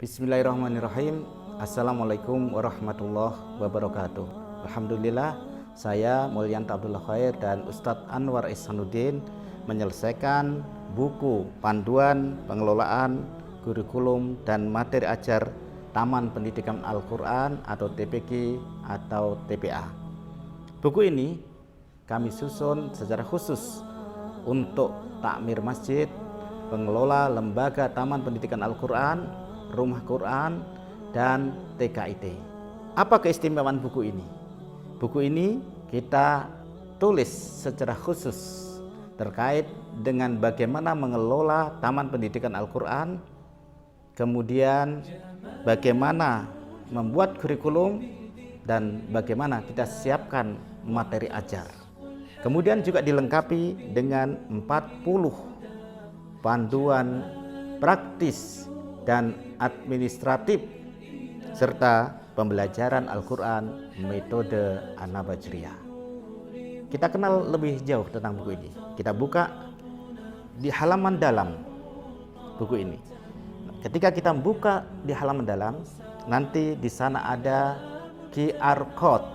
Bismillahirrahmanirrahim. Assalamualaikum warahmatullahi wabarakatuh. Alhamdulillah, saya Mulyanto Abdullah Khair dan Ustadz Anwar Ihsanuddin menyelesaikan buku panduan pengelolaan kurikulum dan materi ajar Taman Pendidikan Al-Quran atau TPQ atau TPA. Buku ini kami susun secara khusus untuk takmir masjid, pengelola lembaga Taman Pendidikan Al-Quran, Rumah Quran, dan TKIT. Apa keistimewaan buku ini? Buku ini kita tulis secara khusus terkait dengan bagaimana mengelola Taman Pendidikan Al-Quran, kemudian bagaimana membuat kurikulum, dan bagaimana kita siapkan materi ajar. Kemudian juga dilengkapi dengan 40 panduan praktis dan administratif serta pembelajaran Al-Quran metode An-Nabajriyah. Kita kenal lebih jauh tentang buku ini. Kita buka di halaman dalam buku ini. Ketika kita buka di halaman dalam, nanti di sana ada QR code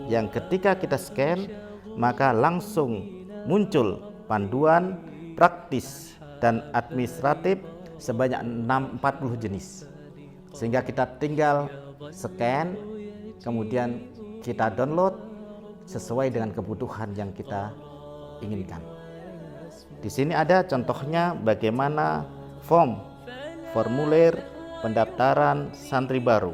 yang ketika kita scan maka langsung muncul panduan praktis dan administratif sebanyak 40 jenis, sehingga kita tinggal scan, kemudian kita download sesuai dengan kebutuhan yang kita inginkan. Di sini ada contohnya bagaimana formulir pendaftaran santri baru,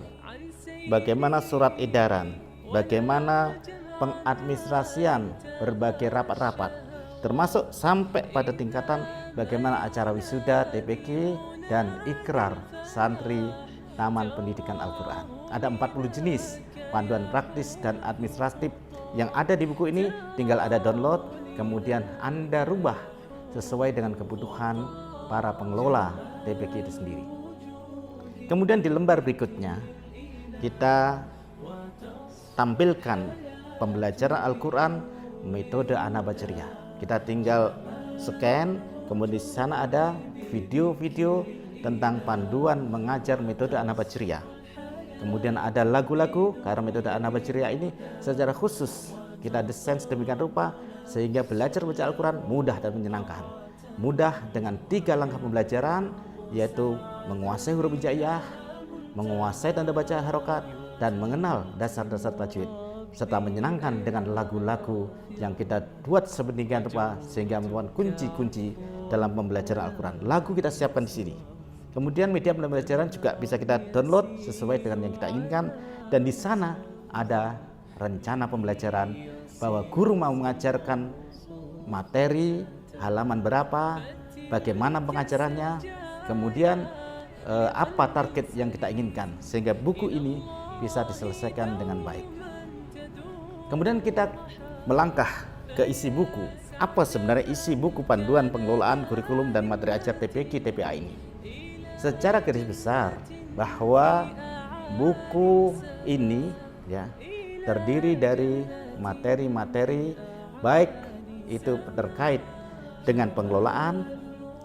bagaimana surat edaran, bagaimana pengadministrasian berbagai rapat-rapat, termasuk sampai pada tingkatan bagaimana acara wisuda, TPQ, dan ikrar santri Taman Pendidikan Al-Quran. Ada 40 jenis panduan praktis dan administratif yang ada di buku ini, tinggal ada download, kemudian Anda rubah sesuai dengan kebutuhan para pengelola TPQ itu sendiri. Kemudian di lembar berikutnya kita tampilkan pembelajaran Al-Quran metode An-Nabajriyah. Kita tinggal scan, kemudian di sana ada video-video tentang panduan mengajar metode An-Nabajriyah. Kemudian ada lagu-lagu, karena metode An-Nabajriyah ini secara khusus kita desain sedemikian rupa sehingga belajar baca Al-Quran mudah dan menyenangkan. Mudah dengan 3 langkah pembelajaran, yaitu menguasai huruf hijaiyah, menguasai tanda baca harokat, dan mengenal dasar-dasar tajwid, serta menyenangkan dengan lagu-lagu yang kita buat sedemikian rupa sehingga merupakan kunci-kunci dalam pembelajaran Al-Quran. Lagu kita siapkan di sini. Kemudian media pembelajaran juga bisa kita download sesuai dengan yang kita inginkan, dan di sana ada rencana pembelajaran bahwa guru mau mengajarkan materi halaman berapa, bagaimana pengajarannya, kemudian apa target yang kita inginkan, sehingga buku ini bisa diselesaikan dengan baik. Kemudian kita melangkah ke isi buku. Apa sebenarnya isi buku panduan pengelolaan kurikulum dan materi ajar TPQ TPA ini? Secara garis besar bahwa buku ini terdiri dari materi-materi baik itu terkait dengan pengelolaan,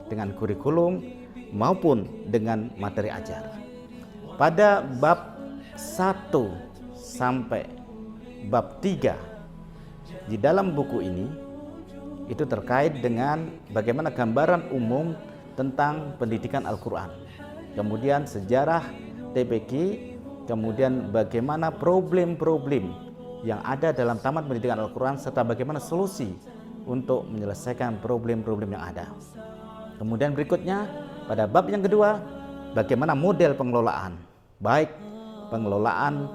dengan kurikulum maupun dengan materi ajar. Pada bab 1 sampai bab 3 di dalam buku ini itu terkait dengan bagaimana gambaran umum tentang pendidikan Al-Quran, kemudian sejarah TPQ, kemudian bagaimana problem-problem yang ada dalam Taman Pendidikan Al-Quran, serta bagaimana solusi untuk menyelesaikan problem-problem yang ada. Kemudian berikutnya pada bab yang kedua, bagaimana model pengelolaan, baik pengelolaan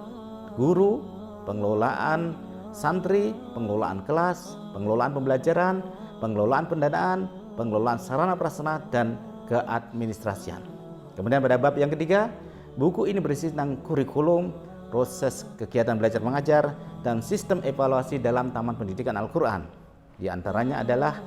guru, pengelolaan santri, pengelolaan kelas, pengelolaan pembelajaran, pengelolaan pendanaan, pengelolaan sarana prasarana, dan keadministrasian. Kemudian pada bab yang ketiga, buku ini berisi tentang kurikulum, proses kegiatan belajar mengajar, dan sistem evaluasi dalam Taman Pendidikan Al-Quran. Di antaranya adalah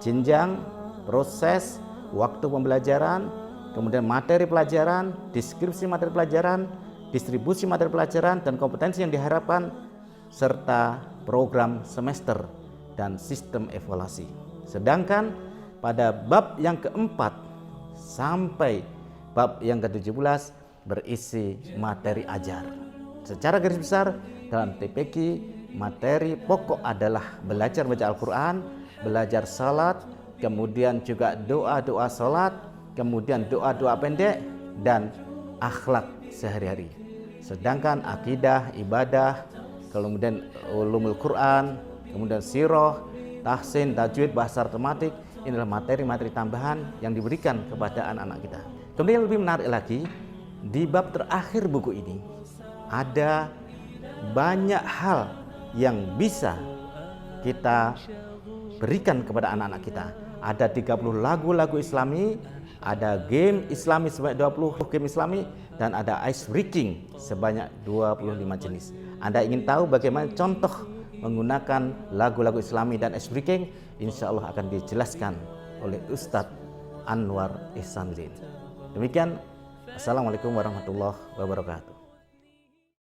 jenjang, proses, waktu pembelajaran, kemudian materi pelajaran, deskripsi materi pelajaran, distribusi materi pelajaran dan kompetensi yang diharapkan, serta program semester dan sistem evaluasi. Sedangkan pada bab yang keempat sampai bab yang ke-17 berisi materi ajar. Secara garis besar dalam TPQ, materi pokok adalah belajar baca Al-Quran, belajar salat, kemudian juga doa-doa salat, kemudian doa-doa pendek, dan akhlak sehari-hari. Sedangkan akidah, ibadah, kemudian ulumul Quran, kemudian sirah, tahsin, tajwid, bahasa matematik, inilah materi-materi tambahan yang diberikan kepada anak-anak kita. Kemudian lebih menarik lagi, di bab terakhir buku ini ada banyak hal yang bisa kita berikan kepada anak-anak kita. Ada 30 lagu-lagu Islami, ada game Islami sebanyak 20 game Islami, dan ada ice breaking sebanyak 25 jenis. Anda ingin tahu bagaimana contoh menggunakan lagu-lagu Islami dan ice breaking? Insya Allah akan dijelaskan oleh Ustadz Anwar Ihsanuddin. Demikian, Assalamualaikum warahmatullahi wabarakatuh.